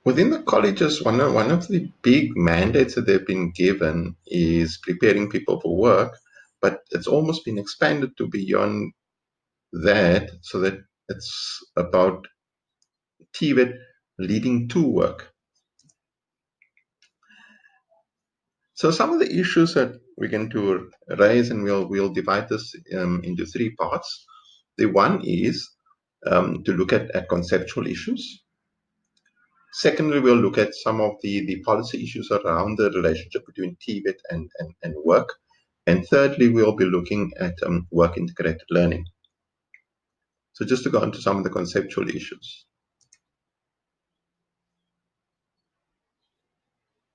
Within the colleges, one of the big mandates that they've been given is preparing people for work, but it's almost been expanded to beyond that, so that it's about Tvet leading to work. So some of the issues that we're going to raise, and we'll divide this into three parts. The one is to look at conceptual issues. Secondly, we'll look at some of the policy issues around the relationship between TVET and work. And thirdly, we'll be looking at work integrated learning. So just to go into some of the conceptual issues.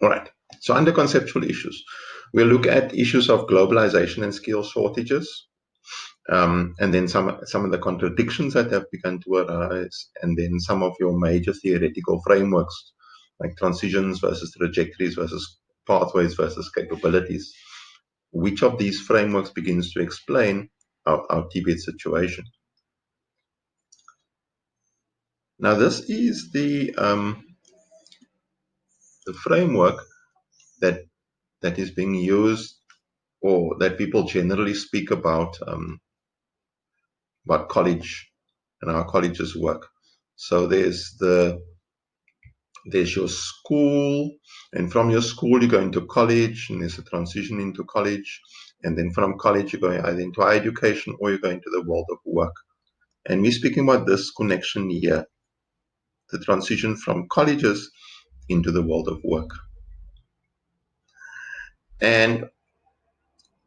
All right. So under conceptual issues, we'll look at issues of globalization and skill shortages, and then some of the contradictions that have begun to arise, and then some of your major theoretical frameworks, like transitions versus trajectories versus pathways versus capabilities. Which of these frameworks begins to explain our Tibet situation? Now, this is the framework that is being used, or that people generally speak about college and how colleges work. So there's your school, and from your school you go into college, and there's a transition into college, and then from college you go either into higher education or you go into the world of work. And we're speaking about this connection here, the transition from colleges into the world of work. And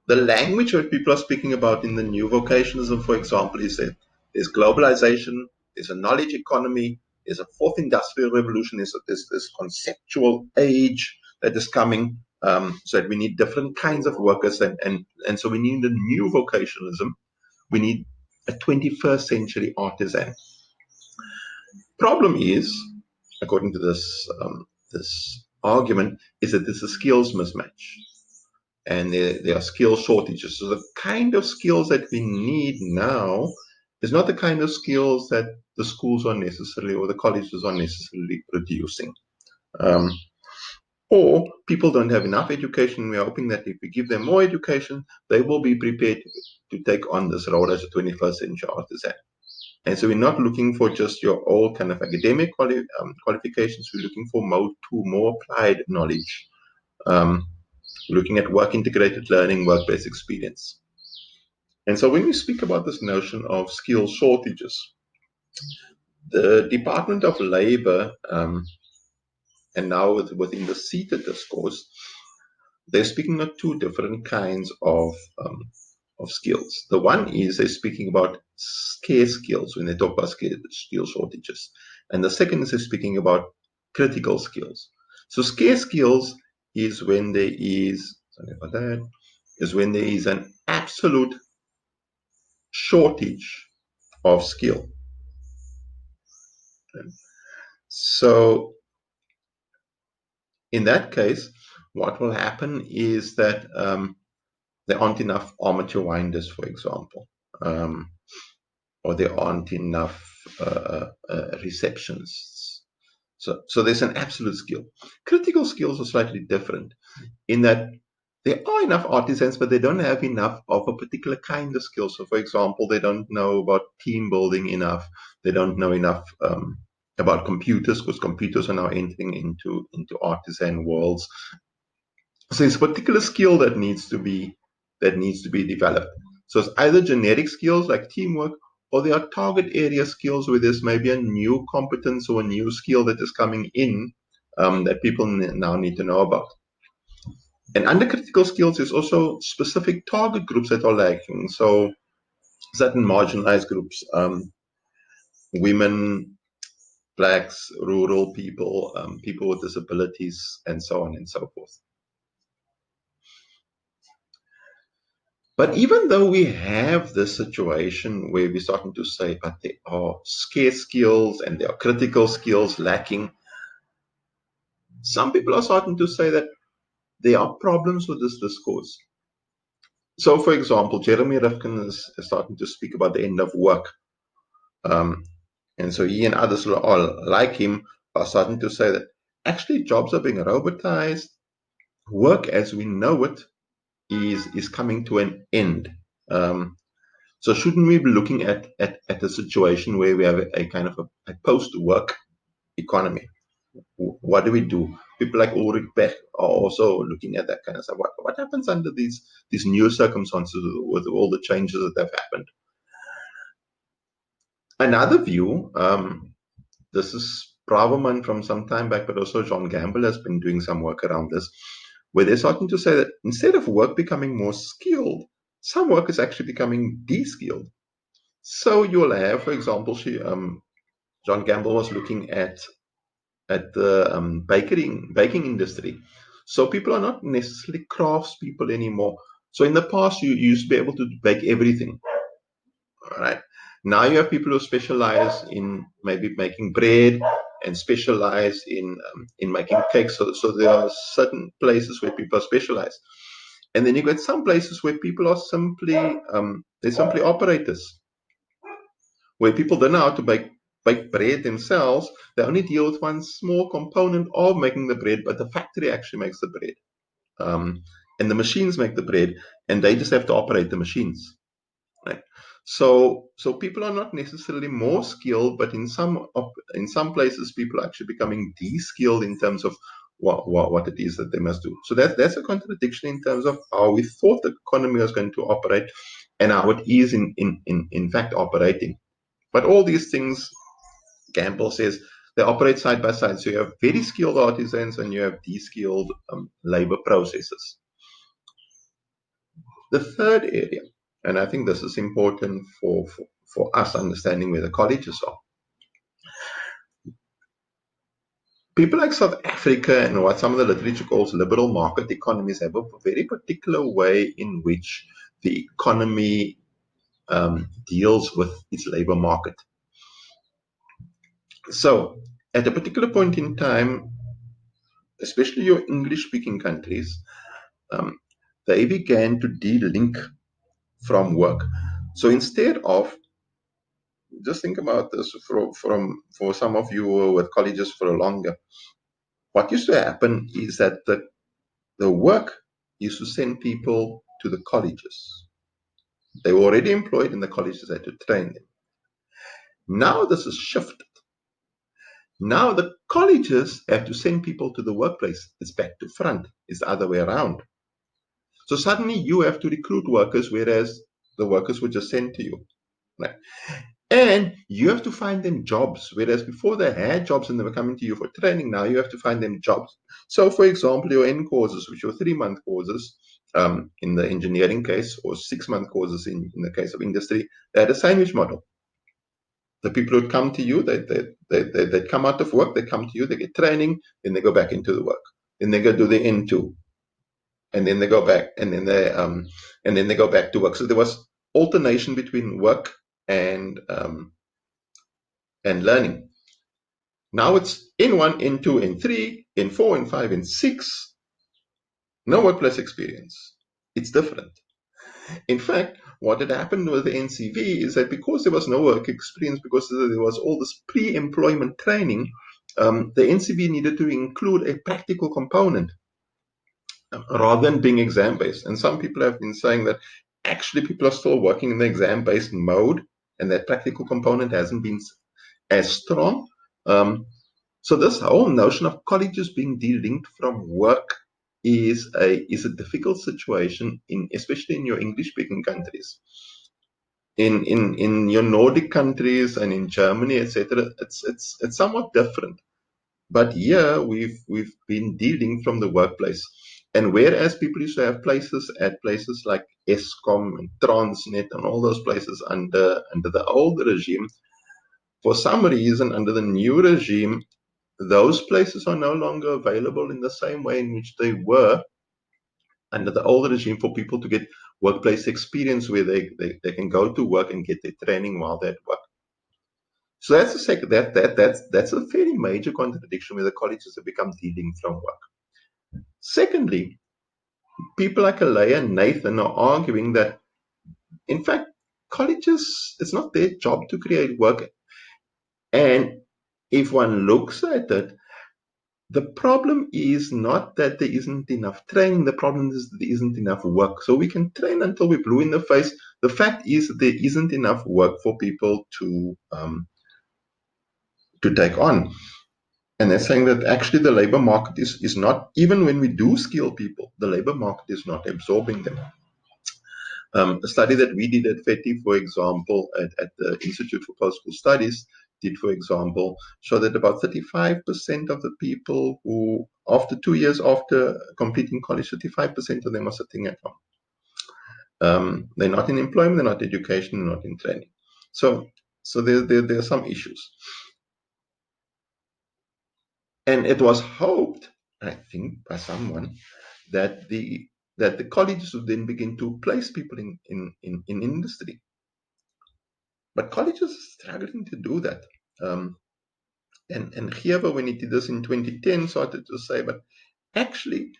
the language that people are speaking about in the new vocationalism, for example, is that there's globalization, there's a knowledge economy, there's a fourth industrial revolution, there's this conceptual age that is coming, so that we need different kinds of workers, and so we need a new vocationalism. We need a 21st century artisan. Problem is, according to this argument, is that there's a skills mismatch, and there are skill shortages. So the kind of skills that we need now is not the kind of skills that the schools are necessarily, or the colleges are necessarily producing. Or people don't have enough education. We're hoping that if we give them more education, they will be prepared to take on this role as a 21st century artisan. And so we're not looking for just your old kind of academic qualifications. We're looking for more applied knowledge. Looking at work integrated learning, work-based experience. And so when we speak about this notion of skill shortages, the Department of Labor, and now within the CETA discourse, they're speaking of two different kinds of skills. The one is they're speaking about scarce skills when they talk about skill shortages. And the second is they're speaking about critical skills. So scarce skills is when there is, sorry about that, is when there is an absolute shortage of skill. So in that case, what will happen is that there aren't enough armature winders, for example, or there aren't enough receptionists. So there's an absolute skill. Critical skills are slightly different in that there are enough artisans, but they don't have enough of a particular kind of skill. So, for example, they don't know about team building enough. They don't know enough about computers, because computers are now entering into artisan worlds. So it's a particular skill that needs to be developed. So it's either generic skills like teamwork, or there are target area skills where there's maybe a new competence or a new skill that is coming in that people now need to know about. And under critical skills, there's also specific target groups that are lacking. So certain marginalized groups, women, blacks, rural people, people with disabilities, and so on and so forth. But even though we have this situation where we're starting to say, but there are scarce skills and there are critical skills lacking, some people are starting to say that there are problems with this discourse. So, for example, Jeremy Rifkin is starting to speak about the end of work. And so he and others are like him are starting to say that actually jobs are being robotized. Work as we know it is coming to an end. So shouldn't we be looking at a situation where we have a kind of a post-work economy? What do we do? People like Ulrich Beck are also looking at that kind of stuff. What happens under these new circumstances with all the changes that have happened? Another view, this is Braverman from some time back, but also John Gamble has been doing some work around this, where they're starting to say that instead of work becoming more skilled, some work is actually becoming de-skilled. So you'll have, for example, John Gamble was looking at the baking industry. So people are not necessarily craftspeople anymore. So in the past, you used to be able to bake everything. All right. Now you have people who specialize in maybe making bread and specialize in making cakes. So there are certain places where people are specialized, and then you get some places where people are simply they're simply operators, where people don't know how to bake bread themselves. They only deal with one small component of making the bread, but the factory actually makes the bread, um, and the machines make the bread, and they just have to operate the machines. Right. So people are not necessarily more skilled, but in some places, people are actually becoming de-skilled in terms of what it is that they must do. So that's a contradiction in terms of how we thought the economy was going to operate and how it is in fact operating. But all these things, Campbell says, they operate side by side. So you have very skilled artisans and you have de-skilled labor processes. The third area, and I think this is important for us understanding where the colleges are. People like South Africa and what some of the literature calls liberal market economies have a very particular way in which the economy deals with its labor market. So, at a particular point in time, especially your English-speaking countries, um, they began to de-link from work. So instead of just think about this for some of you who were with colleges for a longer. What used to happen is that the work used to send people to the colleges. They were already employed in the colleges had to train them. Now this is shifted. Now the colleges have to send people to the workplace. It's back to front. It's the other way around. So suddenly you have to recruit workers, whereas the workers were just sent to you. Right? And you have to find them jobs, whereas before they had jobs and they were coming to you for training, now you have to find them jobs. So, for example, your N courses, which are 3-month courses in the engineering case, or 6-month courses in the case of industry, they had a sandwich model. The people who come to you, they come out of work, they come to you, they get training, then they go back into the work. Then they go do the N2, and then they go back, and then they go back to work. So there was alternation between work and learning. Now it's N1, N2, N3, N4, N5, N6. No workplace experience. It's different. In fact, what had happened with the NCV is that because there was no work experience, because there was all this pre-employment training, the NCV needed to include a practical component rather than being exam-based. And some people have been saying that actually people are still working in the exam-based mode, and that practical component hasn't been as strong. So this whole notion of colleges being de-linked from work is a difficult situation, especially in your English-speaking countries. In your Nordic countries and in Germany, etc., it's somewhat different. But here we've been de-linked from the workplace. And whereas people used to have places like Eskom and Transnet and all those places under the old regime, for some reason under the new regime, those places are no longer available in the same way in which they were under the old regime for people to get workplace experience where they can go to work and get their training while they're at work. So that's a second that's a fairly major contradiction where the colleges have become de-linked from work. Secondly, people like Alea and Nathan are arguing that in fact colleges, it's not their job to create work, and if one looks at it, the problem is not that there isn't enough training. The problem is there isn't enough work. So we can train until we're blue in the face. The fact is that there isn't enough work for people to take on. And they're saying that actually the labor market is not, even when we do skill people, the labor market is not absorbing them. A study that we did at Tvet, for example, at the Institute for Post-School Studies, did, for example, show that about 35% of the people who, after 2 years after completing college, 35% of them are sitting at home. They're not in employment, they're not in education, they're not in training. So there are some issues. And it was hoped, I think, by someone, that the colleges would then begin to place people in industry. But colleges are struggling to do that. And Giewe, when he did this in 2010, started to say, but actually,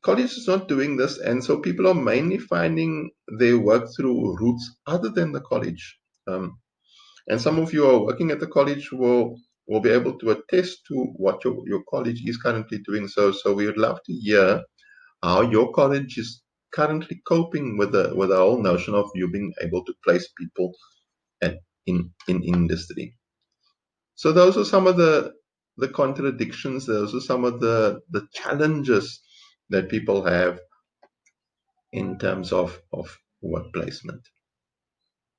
college is not doing this, and so people are mainly finding their work through routes other than the college. And some of you who are working at the college will be able to attest to what your college is currently doing. So we would love to hear how your college is currently coping with the whole notion of you being able to place people in industry. So those are some of the contradictions. Those are some of the challenges that people have in terms of work placement.